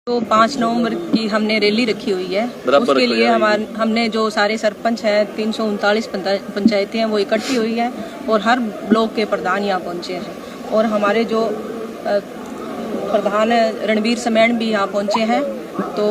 तो 5 नवंबर की हमने रैली रखी हुई है। उसके लिए हमने जो सारे सरपंच हैं 339 पंचायतें हैं वो इकट्ठी हुई है और हर ब्लॉक के प्रधान यहाँ पहुँचे हैं और हमारे जो प्रधान रणवीर समेण भी यहाँ पहुँचे हैं। तो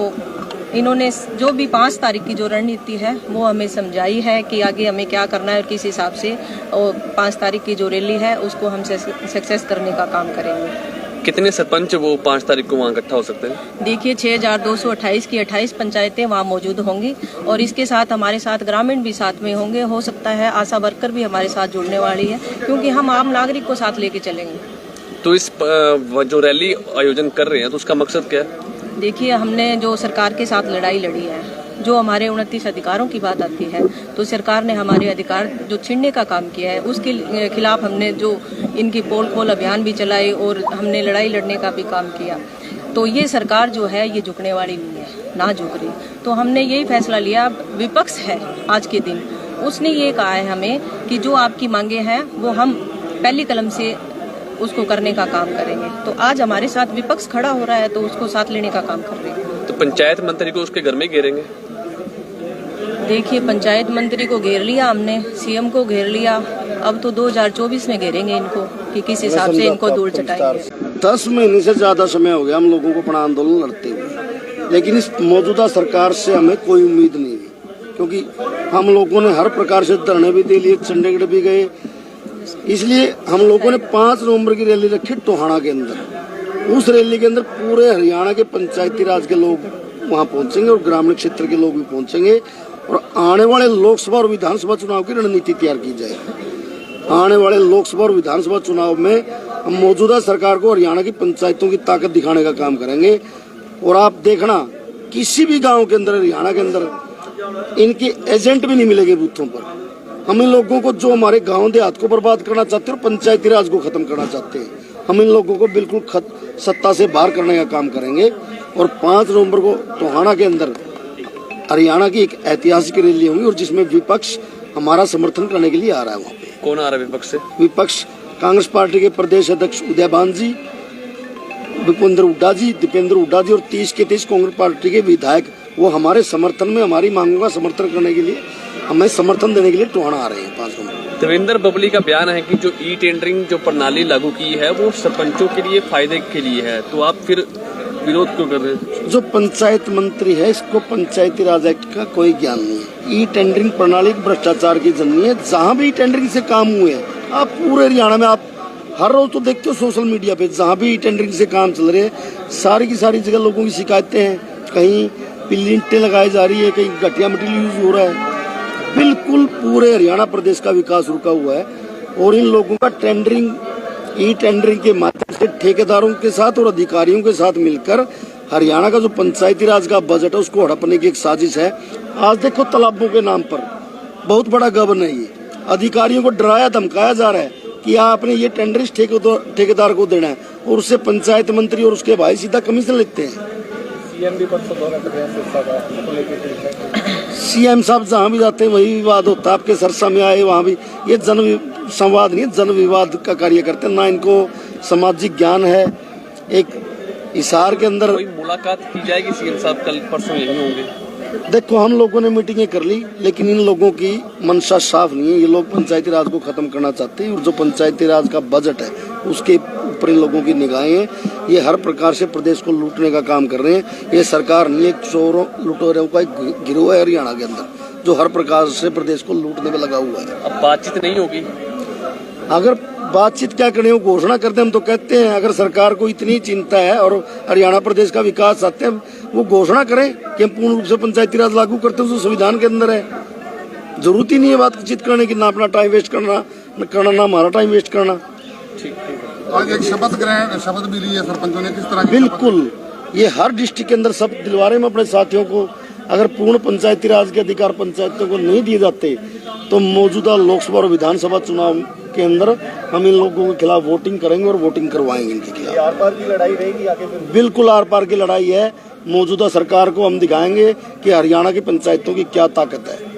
इन्होंने जो भी 5 तारीख की जो रणनीति है वो हमें समझाई है कि आगे हमें क्या करना है और किस हिसाब से और 5 तारीख की जो रैली है उसको हम सक्सेस करने का काम करेंगे। कितने सरपंच वो 5 तारीख को वहाँ इकट्ठा हो सकते हैं? देखिए 6228 की 28 पंचायतें वहाँ मौजूद होंगी और इसके साथ हमारे साथ ग्रामीण भी साथ में होंगे। हो सकता है आशा वर्कर भी हमारे साथ जुड़ने वाली है क्योंकि हम आम नागरिक को साथ लेके चलेंगे। तो इस जो रैली आयोजन कर रहे हैं तो उसका मकसद क्या है? देखिए हमने जो सरकार के साथ लड़ाई लड़ी है, जो हमारे 29 अधिकारों की बात आती है तो सरकार ने हमारे अधिकार जो छीनने का काम किया है उसके खिलाफ हमने जो इनकी पोल खोल अभियान भी चलाए और हमने लड़ाई लड़ने का भी काम किया। तो ये सरकार जो है ये झुकने वाली नहीं है, ना झुक रही। तो हमने यही फैसला लिया, विपक्ष है आज के दिन, उसने ये कहा है हमें कि जो आपकी मांगे हैं वो हम पहली कलम से उसको करने का काम करेंगे। तो आज हमारे साथ विपक्ष खड़ा हो रहा है तो उसको साथ लेने का काम कर रहे हैं। तो पंचायत मंत्री को उसके घर में घेरेंगे? देखिए पंचायत मंत्री को घेर लिया हमने, सीएम को घेर लिया, अब तो 2024 में घेरेंगे इनको कि किस हिसाब से इनको दूर चटाएंगे। 10 महीने से ज्यादा समय हो गया हम लोगों को अपना आंदोलन लड़ते हुए, लेकिन इस मौजूदा सरकार से हमें कोई उम्मीद नहीं है क्योंकि हम लोगों ने हर प्रकार से धरने भी दे लिए, चंडीगढ़ भी गए। इसलिए हम लोगों ने 5 नवंबर की रैली रखी टोहाना के अंदर। उस रैली के अंदर पूरे हरियाणा के पंचायती राज के लोग वहां पहुंचेंगे और ग्रामीण क्षेत्र के लोग भी पहुंचेंगे और आने वाले लोकसभा और विधानसभा चुनाव की रणनीति तैयार की जाएगी। आने वाले लोकसभा और विधानसभा चुनाव में हम मौजूदा सरकार को हरियाणा की पंचायतों की ताकत दिखाने का काम करेंगे। और आप देखना किसी भी गांव के अंदर हरियाणा के अंदर इनके एजेंट भी नहीं मिलेंगे बूथों पर। हम इन लोगों को जो हमारे गांव देहात को बर्बाद करना चाहते हैं और पंचायती राज को खत्म करना चाहते हैं, हम इन लोगों को बिल्कुल सत्ता से बाहर करने का काम करेंगे। और 5 नवंबर को टोहाना के अंदर हरियाणा की एक ऐतिहासिक रैली होगी और जिसमें विपक्ष हमारा समर्थन करने के लिए आ रहा है। वहाँ पे कौन आ रहा है विपक्ष से? विपक्ष कांग्रेस पार्टी के प्रदेश अध्यक्ष उदयभान जी, भूपेंद्र हुड्डा जी, दीपेंद्र हुड्डा जी और 30 के 30 कांग्रेस पार्टी के विधायक, वो हमारे समर्थन में, हमारी मांगों का समर्थन करने के लिए, हमें समर्थन देने के लिए टोहाना आ रहे हैं 5 नवंबर। देवेंद्र बबली का बयान है कि जो ई टेंडरिंग जो प्रणाली लागू की है वो सरपंचों के लिए फायदे के लिए है, तो आप फिर विरोध क्यों कर रहे हैं? जो पंचायत मंत्री है इसको पंचायती राज एक्ट का कोई ज्ञान नहीं है। ई टेंडरिंग प्रणाली भ्रष्टाचार की जननी है। जहाँ भी ई टेंडरिंग से काम हुए हैं, आप पूरे हरियाणा में आप हर रोज तो देखते हो सोशल मीडिया पे, जहाँ भी ई टेंडरिंग से काम चल रहे हैं सारी की सारी जगह लोगों की शिकायतें हैं। कहीं पिलिंटें लगाई जा रही है, कहीं घटिया मटेरियल यूज हो रहा है। बिल्कुल पूरे हरियाणा प्रदेश का विकास रुका हुआ है और इन लोगों का टेंडरिंग, ई टेंडरिंग के माध्यम से ठेकेदारों के साथ और अधिकारियों के साथ मिलकर हरियाणा का जो पंचायती राज का बजट है उसको हड़पने की एक साजिश है। आज देखो तालाबों के नाम पर बहुत बड़ा गबन है। ये अधिकारियों को डराया धमकाया जा रहा है कि आपने ये टेंडर इस ठेकेदार को देना है और उससे पंचायत मंत्री और उसके भाई सीधा कमीशन लेते हैं। सीएम साहब जहाँ भी जाते हैं वही विवाद होता है। आपके सरसा में आए वहाँ भी ये जन संवाद नहीं, जन विवाद का कार्य करते हैं। ना इनको सामाजिक ज्ञान है। एक हिसार के अंदर कोई मुलाकात की जाएगी, सीएम साहब कल परसों यही होंगे। देखो हम लोगों ने मीटिंगें कर ली लेकिन इन लोगों की मंशा साफ नहीं है। ये लोग पंचायती राज को खत्म करना चाहते हैं और जो पंचायती राज का बजट है उसके ऊपर इन लोगों की निगाहें हैं। ये हर प्रकार से प्रदेश को लूटने का काम कर रहे हैं। ये सरकार नहीं, एक चोरों लुटेरों का एक गिरोह है हरियाणा के अंदर जो हर प्रकार से प्रदेश को लूटने में लगा हुआ है। अब बातचीत नहीं होगी? अगर बातचीत क्या करें, वो घोषणा करते हैं। हम तो कहते हैं अगर सरकार को इतनी चिंता है और हरियाणा प्रदेश का विकास चाहते हैं, वो घोषणा करें कि हम पूर्ण रूप से पंचायती राज लागू करते हैं। जो संविधान के अंदर है, जरूरत ही नहीं है बातचीत करने की, ना अपना टाइम वेस्ट करना ना हमारा टाइम वेस्ट करना। आज एक शपथ भी ली है सरपंचों ने, किस तरह? बिल्कुल, ये हर डिस्ट्रिक्ट के अंदर सब दिलवा में अपने साथियों को। अगर पूर्ण पंचायती राज के अधिकार पंचायतों को नहीं दिए जाते तो मौजूदा लोकसभा और विधानसभा चुनाव के अंदर हम इन लोगों के खिलाफ वोटिंग करेंगे और वोटिंग करवाएंगे इनके खिलाफ। आर पार की लड़ाई रहेगी आगे फिर? बिल्कुल आर पार की लड़ाई है। मौजूदा सरकार को हम दिखाएंगे कि हरियाणा की पंचायतों की क्या ताकत है।